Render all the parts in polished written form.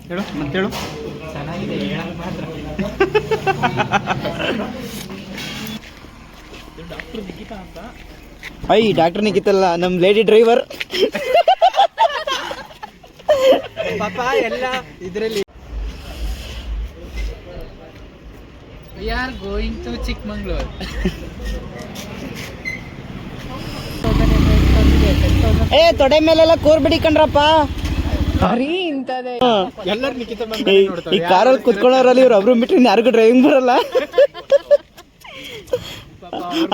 ಹೇಳು ಮತ್ತೇಳು. ಚೆನ್ನಾಗಿದೆ ಹೇಳಕ್ ಮಾತ್ರ. ಡಾಕ್ಟರ್ ನಿಖಿತಾ ಅಂತ. ಡಾಕ್ಟರ್ ನಿಖಿತಲ್ಲ, ನಮ್ಮ ಲೇಡಿ ಡ್ರೈವರ್. ಪಾಪ ಎಲ್ಲ ಇದರಲ್ಲಿ. We are going to Chikmagalur. ತೊಡೆ ಮೇಲೆಲ್ಲ ಕೂರ್ಬಿಡಿ ಕಣ್ರಪ್ಪ. ಎಲ್ಲರೂ ನಿಖಿತಾ ಈ ಕಾರಲ್ಲಿ ಕುತ್ಕೊಳ್ಳೋರಲ್ಲಿ ಇವ್ರು ಒಬ್ರು ಬಿಟ್ರೆ ಯಾರಿಗೂ ಡ್ರೈವಿಂಗ್ ಬರಲ್ಲ.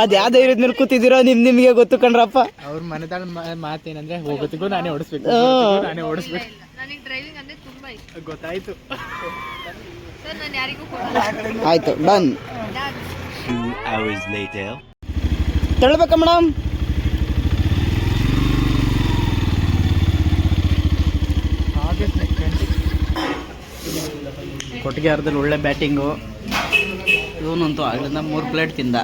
ಅದ್ ಯಾವ ಧೈರ್ಯದ ಮೇಲೆ ಕೂತಿದ್ದೀರೋ ನಿಮ್ಗೆ ಗೊತ್ತು ಕಣ್ರಪ್ಪ. ಅವ್ರ ಮನೆದಾಗ ಮಾತೇನಂದ್ರೆ ಹೋಗೋತಿಗೂ ನಾನೇ ಓಡಿಸ್ಬೇಕು. ಗೊತ್ತಾಯ್ತು. ಆಯ್ತು ಡನ್. ತಳ್ಬೇಕಾ ಮೇಡಮ್? ಕೊಟ್ಟಿಗೆ ಅರ್ಧದಲ್ಲಿ ಒಳ್ಳೆ ಬ್ಯಾಟಿಂಗು. ಇವನಂತೂ ಆಗಲಿಂದ 3 ಪ್ಲೇಟ್ ತಿಂದ.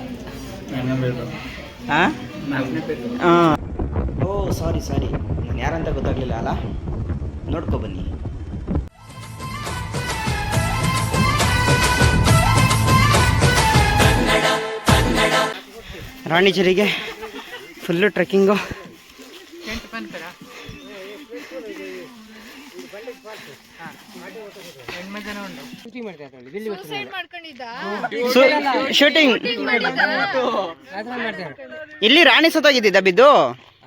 ಓ ಸಾರಿ ನಾನು ಯಾರಂತ ಗೊತ್ತಾಗ್ಲಿಲ್ಲ ಅಲ್ಲ. ನೋಡ್ಕೊ ಬನ್ನಿ. ರಾಣಿಜರಿಗೆ ಫುಲ್ಲು ಟ್ರೆಕ್ಕಿಂಗು. ಶೂಟಿಂಗ್ ಇಲ್ಲಿ ರಾಣಿ ಸತ್ತೋಗಿದ್ದ ಬಿದ್ದು.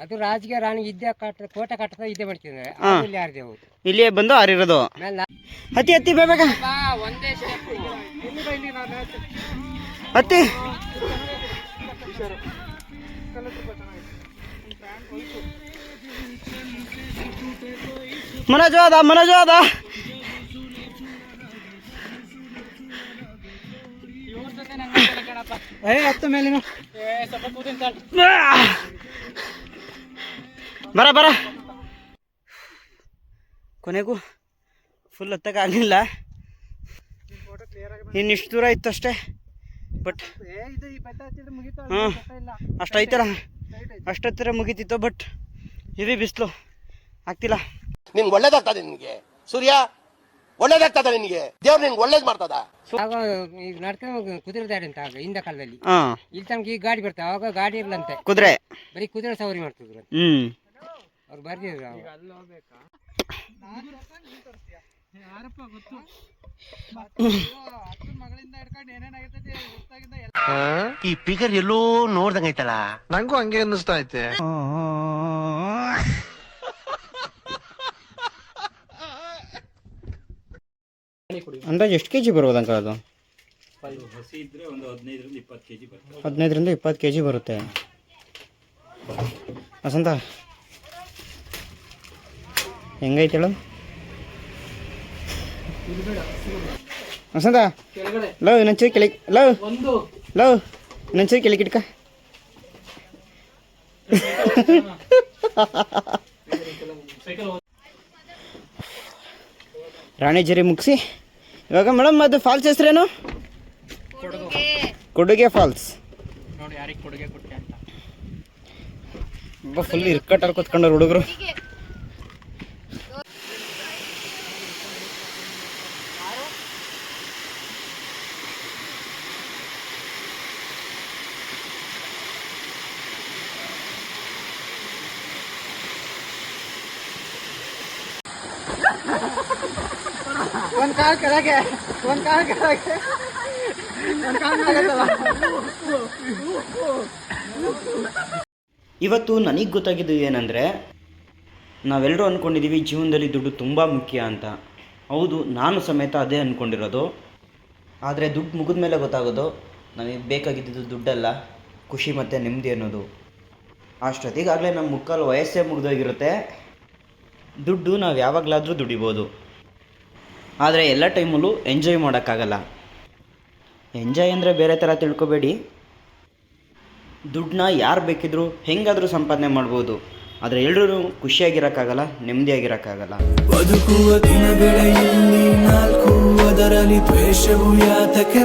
ಅದು ರಾಜಕೀಯ ರಾಣಿ ಇದ್ದೇ ಕೋಟೆ ಕಟ್ಟದ ಇದ್ದೇ ಮಾಡ್ತಿದ್ದಾರೆ. ಇಲ್ಲಿಯೇ ಬಂದು ಹಾರಿರೋದು. ಹತ್ತಿ ಬೇಗ ಹತ್ತಿ. ಮನೋಜ್ ಹೋದ. ಹತ್ತು ಮೇಲೆ ಬರ ಕೊನೆಗೂ ಫುಲ್ ಹತ್ತಕ್ಕಾಗಲಿಲ್ಲ. ಇನ್ನಿಷ್ಟು ದೂರ ಇತ್ತು ಅಷ್ಟೇ. ಬಟ್ ಅಷ್ಟೈತಲ್ಲ, ಅಷ್ಟೊತ್ತರ ಮುಗೀತಿತ್ತು. ಬಟ್ ಹೆವಿ ಬಿಸಿಲು ಆಗ್ತಿಲ್ಲ. ನಿನ್ಗೆ ಒಳ್ಳೇದಾಗ್ತದೆ, ನಿನ್ಗೆ ಸೂರ್ಯ ಒಳ್ಳೇದಾಗ್ತದ, ನಿನ್ಗೆ ದೇವ್ರು ನಿನ್ಗೆ ಒಳ್ಳೇದ್ ಮಾಡ್ತದ. ಈಗ ನಡ್ಕೊಂಡು ಕುದುರೆ ದಾರಿ ಅಂತ ಆಗ ಹಿಂದ ಕಾಲದಲ್ಲಿ ಇಲ್ಲಿ ತನಕ ಈಗ ಗಾಡಿ ಬರ್ತಾವ. ಅವಾಗ ಗಾಡಿ ಇರ್ಲಂತೆ, ಕುದುರೆ ಬರೀ ಕುದುರೆ ಸವಾರಿ ಮಾಡ್ತಿದ್ರು. ಅವ್ರು ಬರ್ದಿದ್ರು. ಈ ಪಿಗರ್ ಎಲ್ಲೋ ನೋಡ್ದಂಗೈತಲ್ಲ, ನಂಗೂ ಹಂಗೆ ಅನ್ನಿಸ್ತಾ ಐತೆ. ಅಂದಾಜು ಎಷ್ಟು ಕೆಜಿ ಬರ್ಬೋದು ಅಂಕ ಅದು? 15ರಿಂದ 20 ಕೆಜಿ ಬರುತ್ತೆ. ವಸಂತ ಹೆಂಗೈತೆ ಹೇಳು? ವಸಂತ ಲವ್ ಇನ್ನೊಂಚೂರು ಕೆಳಗೆ, ಲವ್ ಇನ್ನೊಂಚೂರು ಕೆಳಗೆ ಇಟ್ಕ. ರಾಣಿಜರಿ ಮುಗಿಸಿ ಇವಾಗ ಮೇಡಮ್ ಅದು ಫಾಲ್ಸ್ ಹೆಸರೇನು? ಕೊಡುಗೆ ಫಾಲ್ಸ್. ನೋಡಿ ಯಾರಿಗೆ ಕೊಡುಗೆ ಕೊಟ್ಟೆ ಅಂತ. ಫುಲ್ ಇರ್ಕಟ್ಟಲ್ಲಿ ಕೂತ್ಕೊಂಡವ್ರು ಹುಡುಗರು. ಒಂದ್ ಕಾಲ್ ಕೆಳಗೆ, ಒಂದ್ ಕಾಲ್ ಕೆಳಗೆ, ಒಂದ್ ಕಾಲ್ ಆಗತ್ತಲ್ಲ. ಇವತ್ತು ನನಗೆ ಗೊತ್ತಾಗಿದ್ದು ಏನಂದರೆ, ನಾವೆಲ್ಲರೂ ಅಂದ್ಕೊಂಡಿದ್ದೀವಿ ಜೀವನದಲ್ಲಿ ದುಡ್ಡು ತುಂಬ ಮುಖ್ಯ ಅಂತ. ಹೌದು, ನಾನು ಸಮೇತ ಅದೇ ಅಂದ್ಕೊಂಡಿರೋದು. ಆದರೆ ದುಡ್ಡು ಮುಗಿದ ಮೇಲೆ ಗೊತ್ತಾಗೋದು ನಮಗೆ ಬೇಕಾಗಿದ್ದು ದುಡ್ಡಲ್ಲ, ಖುಷಿ ಮತ್ತು ನೆಮ್ಮದಿ ಅನ್ನೋದು. ಅಷ್ಟೊತ್ತಿಗಾಗಲೇ ನಮ್ಮ ಮುಕ್ಕಾಲು ವಯಸ್ಸೇ ಮುಗಿದೋಗಿರುತ್ತೆ. ದುಡ್ಡು ನಾವು ಯಾವಾಗಲಾದರೂ ದುಡಿಬೋದು, ಆದರೆ ಎಲ್ಲ ಟೈಮಲ್ಲೂ ಎಂಜಾಯ್ ಮಾಡೋಕ್ಕಾಗಲ್ಲ. ಎಂಜಾಯ್ ಅಂದರೆ ಬೇರೆ ಥರ ತಿಳ್ಕೊಬೇಡಿ. ದುಡ್ಡನ್ನ ಯಾರು ಬೇಕಿದ್ರೂ ಹೆಂಗಾದರೂ ಸಂಪಾದನೆ ಮಾಡ್ಬೋದು, ಆದರೆ ಎಲ್ಲರೂ ಖುಷಿಯಾಗಿರೋಕ್ಕಾಗಲ್ಲ, ನೆಮ್ಮದಿಯಾಗಿರೋಕ್ಕಾಗಲ್ಲ. ಬದುಕುವ ದಿನಗಳ ಇಲ್ಲಿ 4, ಅದರಲ್ಲಿ ದ್ವೇಷವು ಯಾತಕ್ಕೆ?